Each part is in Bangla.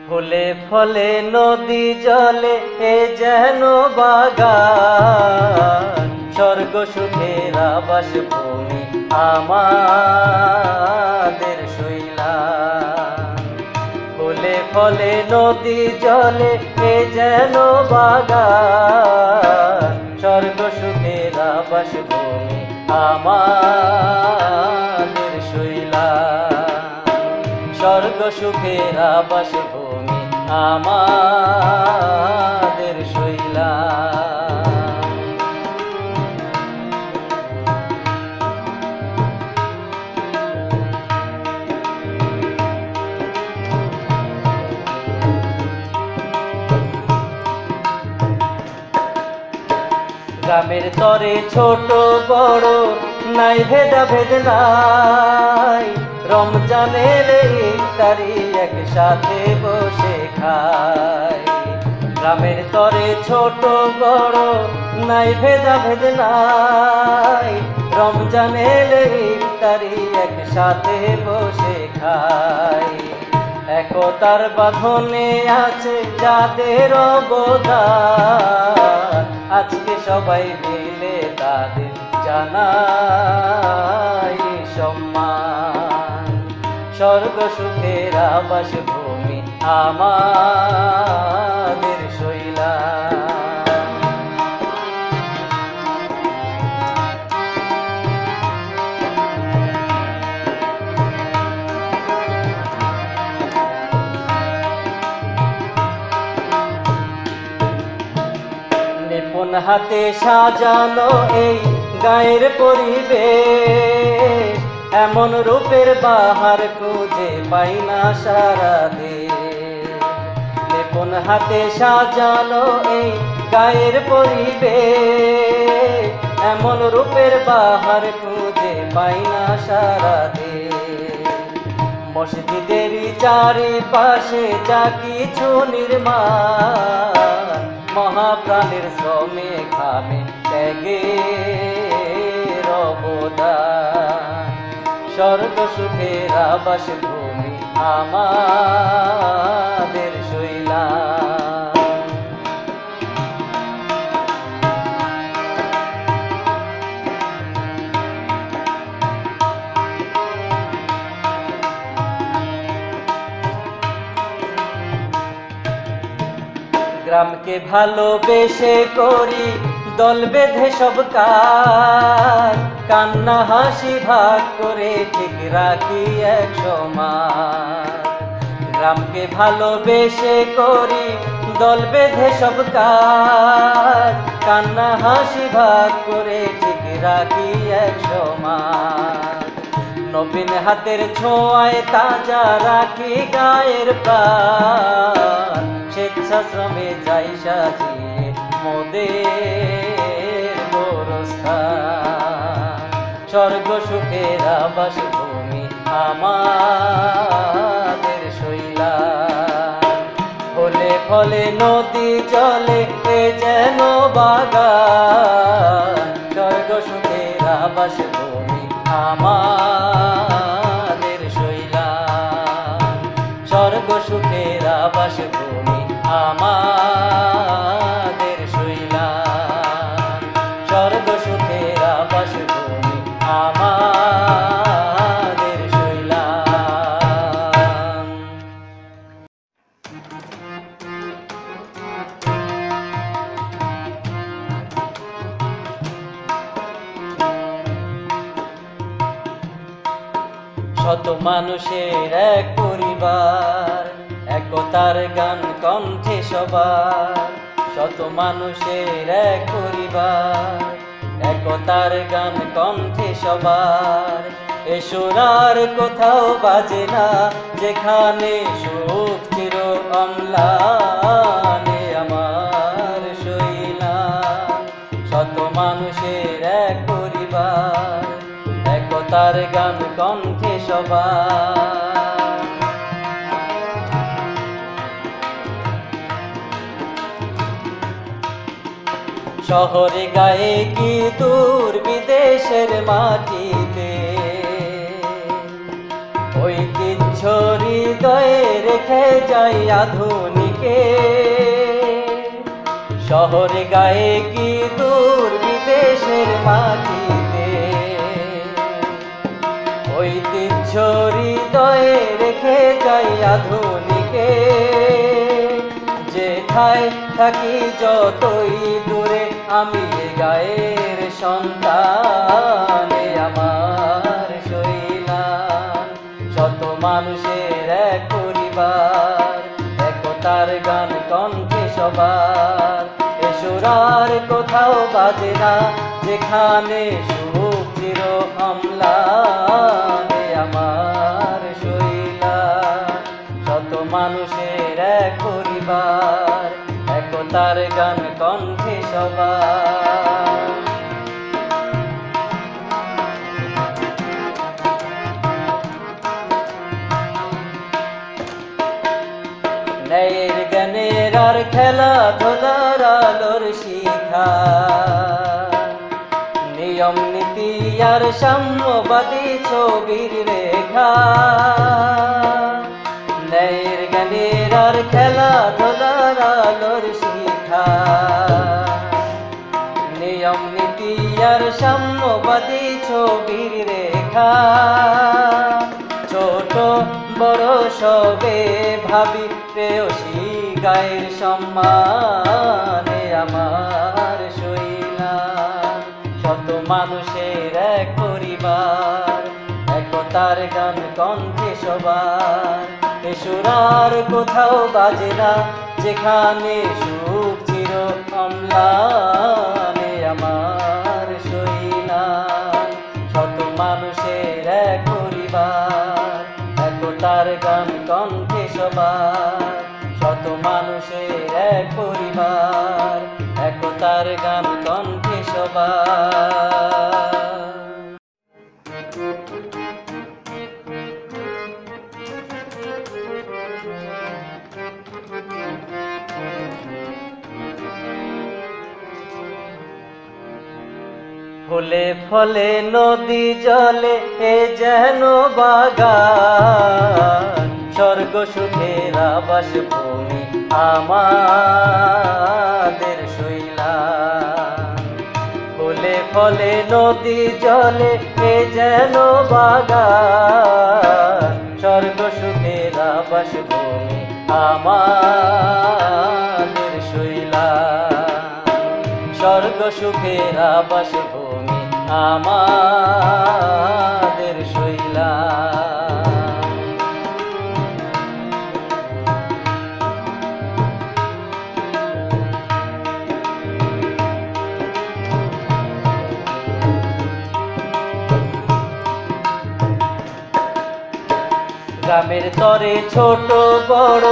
ফুলে ফলে নদী জলে এ যেন বাগান, স্বর্গ সুখের আবাস ভূমি আমাদের শৈলান। ফুলে ফলে নদী জলে এ যেন বাগান, স্বর্গ সুখের আবাস ভূমি আমাদের শৈলান। স্বর্গ সুখের আবাস ভূমি আমাদের শৈলান। গ্রামের তরে ছোট বড় নাই ভেদাভেদ নাই, রমজানের ইফতারি একসাথে বসে খায়। গ্রামের তরে ছোট বড় নাই ভেদাভেদ নাই, রমজানের ইফতারি একসাথে বসে খায়। একতার বাঁধনে আছে যাদের অবদান, আজকে সবাই মিলে তাদের জানাই সম্মান। স্বর্গ সুখের আবাস ভূমি আমাদের শৈলান। নিপুণ হাতে সাজানো এই গায়ের পরিবেশ, এমন রূপের বাহার খুঁজে পাই না সারা দেশ। নিপুণ হাতে সাজানো এই গায়ের পরিবেশ, এমন রূপের বাহার খুঁজে পাই না সারা দেশ। মসজিদের চারিপাশে যা কিছু নির্মাণ, মহাপ্রাণের শ্রমে ঘামে ত্যাগের অবদান। স্বর্গ সুখের আবাস ভূমি আমাদের শৈলান। গ্রামকে ভালোবেসে করি দল বেঁধে সব কাজ, কান্না হাসি ভাগ করে ঠিক রাখি এক সমাজ। গ্রামকে ভালোবেসে করি দল বেঁধে সব কাজ, কান্না হাসি ভাগ করে ঠিক রাখি এক সমাজ। নবীন হাতের ছোঁয়ায় তাজা রাখি গায়ের প্রাণ, স্বেচ্ছাশ্রমে যাই সাজিয়ে মোদের গোরস্থান। স্বর্গ সুখের আবাস ভূমি আমাদের শৈলান। ফলে ফলে নদী জলে এ যেন বাগান, স্বর্গ সুখের আবাস ভূমি আমাদের শৈলান। স্বর্গ সুখের আবাস ভূমি আমাদের শৈলান। স্বর্গ সুখের আবাস ভূমি আমাদের শৈলান। শত মানুষের এক পরিবার, একতার গান কণ্ঠে সবার। শত মানুষের এক পরিবার, একতার গান কণ্ঠে সবার। এ সুরার কোথাও বাজে না যেখানে সুখ চির অম্লানে আমার শৈলান। শত মানুষের এক পরিবার, একতার গান কণ্ঠে সবার। শহরে গায়ে কি দূর বিদেশের মাটিতে, ঐতিহ্য হৃদয়ে রেখে যাই আধুনিকে। শহরে গায়ে কি দূর বিদেশের মাটিতে, ঐতিহ্য হৃদয়ে রেখে যাই আধুনিকে। যেথায় থাকি যতই দূরে, আমি এ গায়ের সন্তান, আমার শৈলান। শত মানুষের এক পরিবার, একতার গান কণ্ঠে সবার। এ সুর আর কোথাও বাজে না, যেখানে সুখ চির অম্লান, আমার শৈলান। শত মানুষের এক পরিবার, একতার গান কণ্ঠে সবার। ন্যায়ের জ্ঞানের আর খেলাধুলার আলোর শিখা, নিয়ম নীতি আর সাম্যবাদী ছবির রেখা। ন্যায়ের জ্ঞানের আর খেলাধুলার আলোর শিখা, নিয়ম নীতি আর সাম্যবাদী ছবির রেখা। ছোট বড় সবে ভাবি প্রেয়সী গায়ের সম্মানে, আমার শৈলান। শত মানুষের এক পরিবার, একতার গান কণ্ঠে সবার। এ সুর আর কোথাও বাজে না, যেখানে সুখ চির অম্লান, আমার শৈলান। শত মানুষের এক পরিবার, একতার গান কণ্ঠে সবার। শত মানুষের এক পরিবার, একতার গান কণ্ঠে সবার। ফুলে ফলে নদী জলে এ যেন বাগান, স্বর্গ সুখের আবাস ভূমি আমাদের শৈলান। ফুলে ফলে নদী জলে এ যেন বাগান, স্বর্গ সুখের আবাস ভূমি আমাদের শৈলান। স্বর্গ সুখের আবাস ভূমি আমাদের শৈলান। গ্রামের তরে ছোট বড়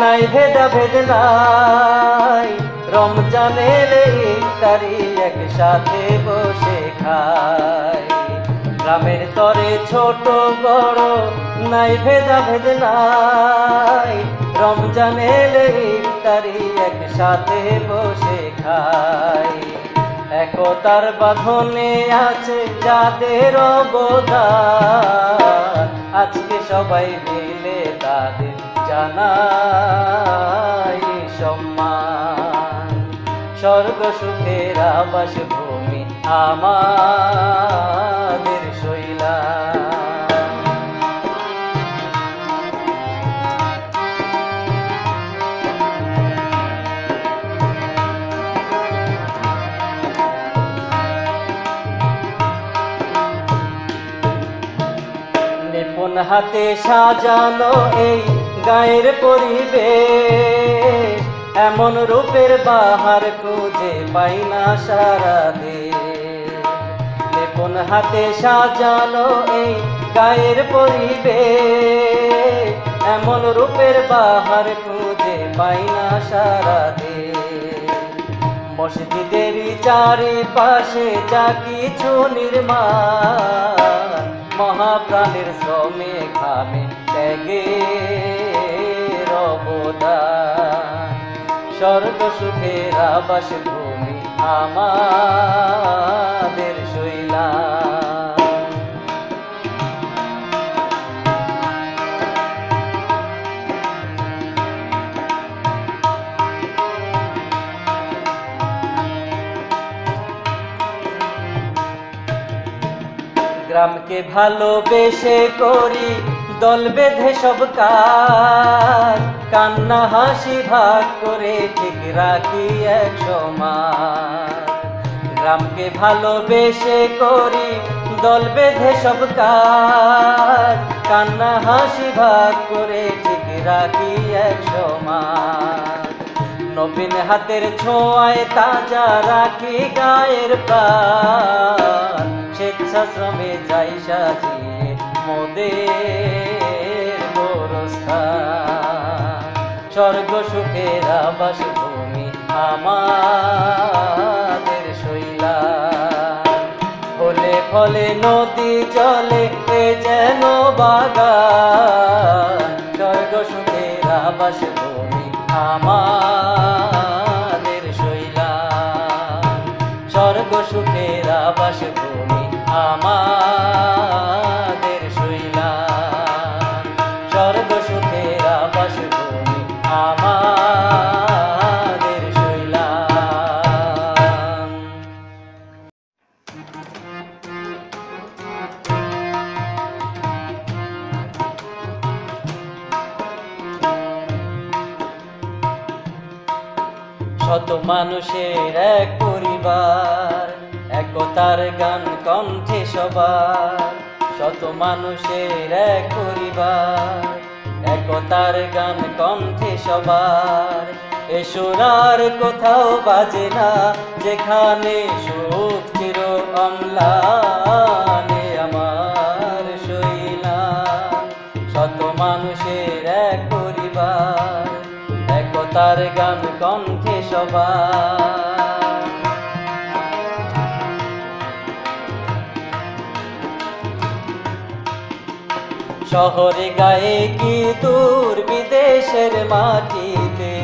নাই ভেদাভেদ নাই, রমজানের ইফতারি একসাথে বসে খাই। গ্রামের তরে ছোট বড় নাই ভেদাভেদ নাই, রমজানের ইফতারি একসাথে বসে খাই। একতার বাঁধনে আছে যাদের অবদান, আজকে সবাই মিলে তাদের জানাই সম্মান। স্বর্গ সুখের আবাস ভূমি আমাদের শৈলান। নিপুণ হাতে সাজানো এই গায়ের পরিবেশ, এমন রূপের বাহার খুঁজে পাই না সারা দেশ। নিপুণ হাতে সাজানো এই গায়ের পরিবেশ, এমন রূপের বাহার খুঁজে পাই না সারা দেশ। মসজিদের চারিপাশে যা কিছু নির্মাণ, মহাপ্রাণের শ্রমে ঘামে ত্যাগের অবদান। স্বর্গ সুখের আবাস ভূমি আমাদের শৈলান। গ্রামকে ভালোবেসে করি দল বেঁধে সব কাজ, কান্না হাসি ভাগ করে ঠিক রাখি এক সমাজ। গ্রামকে ভালোবেসে করি দল বেঁধে সব কাজ, কান্না হাসি ভাগ করে ঠিক রাখি এক সমাজ। নবীন হাতের ছোঁয়ায় তাজা রাখি গায়ের প্রাণ, স্বেচ্ছাশ্রমে যাই সাজিয়ে মোদের গোরস্থান। স্বর্গ সুখের আবাস ভূমি আমাদের শৈলান। ফলে ফলে নদী জলে এ যেন বাগান, স্বর্গ সুখের আবাস ভূমি আমাদের শৈলান। স্বর্গ সুখের আবাস ভূমি আমাদের শৈলান। স্বর্গ সুখের আবাস ভূমি আমাদের শৈলান। শত মানুষের এক পরিবার, একতার গান কণ্ঠে সবার। শত মানুষের এক পরিবার, একতার গান কণ্ঠে সবার। এ সোনার কোথাও বাজে না যেখানে সুখ চির অম্লানে আমার শৈলান। শত মানুষের এক পরিবার, একতার গান কণ্ঠে সবার। শহরে গায়ে কি দূর বিদেশের মাটিতে,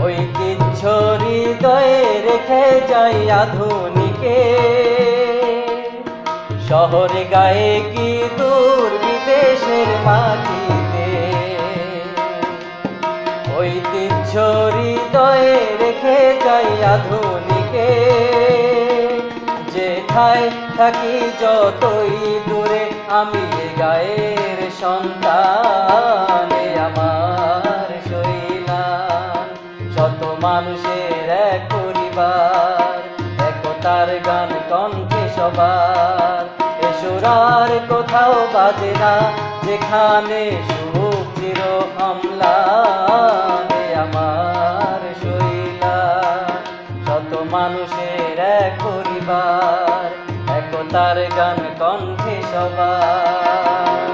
ঐতিহ্য হৃদয়ে রেখে যাই আধুনিকে। শহরে গায়ে কি দূর বিদেশের মাটিতে, ঐতিহ্য হৃদয়ে রেখে যাই আধুনিকে। যেথায় থাকি যতই দূরে আমি এ গায়ের সন্তান, আমার শৈলান। শত মানুষের এক পরিবার, একতার গান কণ্ঠে সবার। এ সুরার কোথাও বাজে না যেখানে সুখ চির অম্লানে আমার শৈলান। শত মানুষের এক পরিবার, একতার গান কণ্ঠে সবার।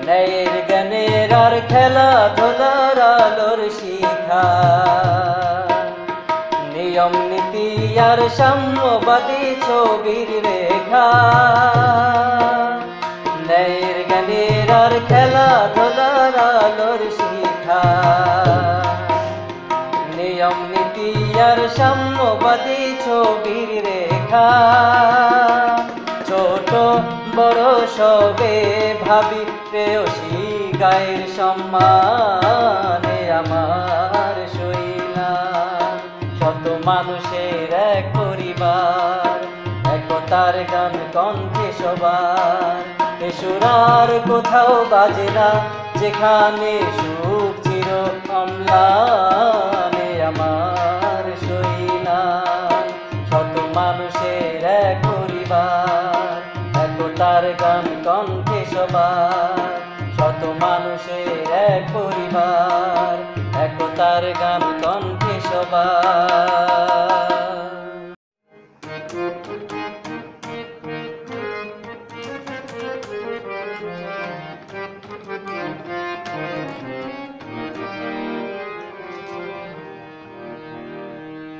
ন্যায়ের জ্ঞানের আর খেলাধুলার আলোর শিখা, নিয়ম নীতি আর সাম্যবাদী ছবির রেখা। ন্যায়ের জ্ঞানের আর খেলাধুলার আলোর শিখা, নিয়ম নীতি আর সাম্যবাদী ছবির রেখা। ছোট বড় সবে ভাবি প্রেয়সী গায়ের সম্মানে আমার শৈলান। শত মানুষের এক পরিবার, একতার গান কণ্ঠে সবার। এ সুরার কোথাও বাজে না যেখানে সুখ চির অম্লানে আমার শৈলান। শত মানুষের এক পরিবার, একতার গান কণ্ঠে সবার। শত মানুষের এক পরিবার, একতার গান কণ্ঠে সবার।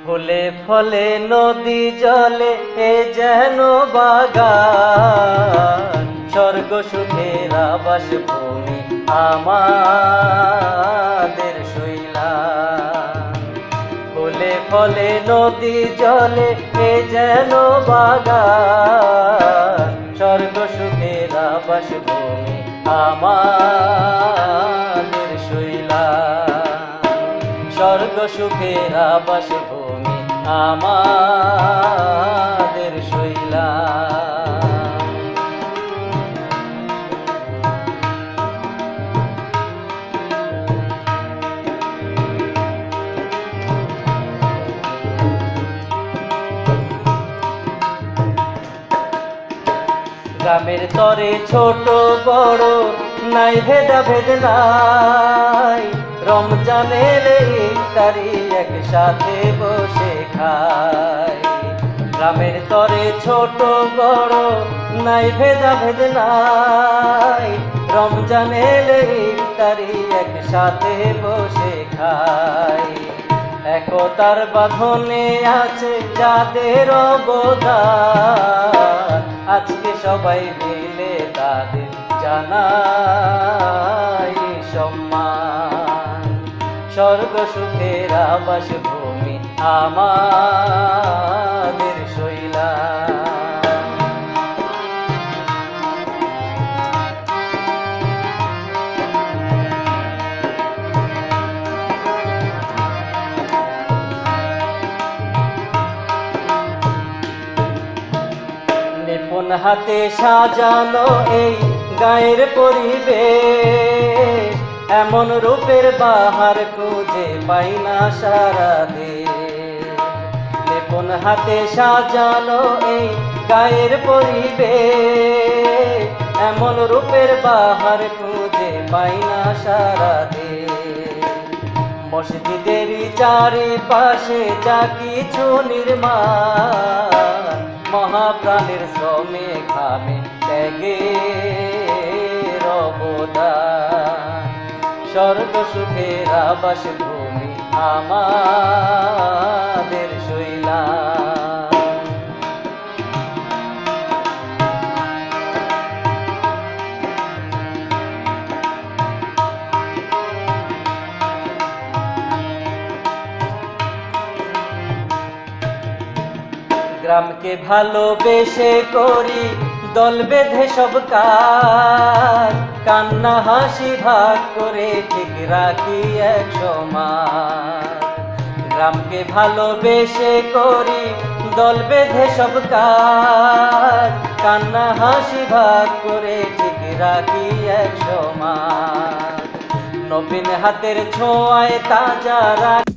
ফুলে ফলে নদী জলে এ যেন বাগান, স্বর্গ সুখের আবাস ভূমি আমাদের শৈলান। ফুলে ফলে নদী জলে এ যেন বাগান, স্বর্গ সুখের আবাস ভূমি আমাদের শৈলান। স্বর্গ সুখের আবাস ভূমি আমাদের শৈলা। গ্রামের তরে ছোট বড় নাই ভেদাভেদ নাই, রমজানের ইফতারি একসাথে বসে খায়। গ্রামের তরে ছোট বড় নাই ভেদাভেদ নাই, রমজানের ইফতারি একসাথে বসে খায়। একতার বাঁধনে আছে যাদের অবদান, আজকে সবাই মিলে তাদের জানাই সম্মান। স্বর্গ সুখের আবাস ভূমি আমাদের শৈলা। নিপুণ হাতে সাজানো এই গায়ের পরিবেশ, এমন রূপের বাহার খুঁজে পাই না সারা দেশ। নিপুণ হাতে সাজানো এই গায়ের পরিবেশ, এমন রূপের বাহার খুঁজে পাই না সারা দেশ। মসজিদের চারিপাশে যা কিছু নির্মাণ, মহাপ্রাণের শ্রমে ঘামে ত্যাগের অবদান। স্বর্গ সুখের আবাস ভূমি আমাদের শৈলা। গ্রামকে ভালোবেসে করি দল বেঁধে সব কাজ, কান্না হাসি ভাগ করে ঠিক রাখি এক সমাজ। গ্রামকে ভালোবেসে করি দল বেঁধে সব কাজ, কান্না হাসি ভাগ করে ঠিক রাখি এক সমাজ। নবীন হাতের ছোঁয়ায় তাজা রাখি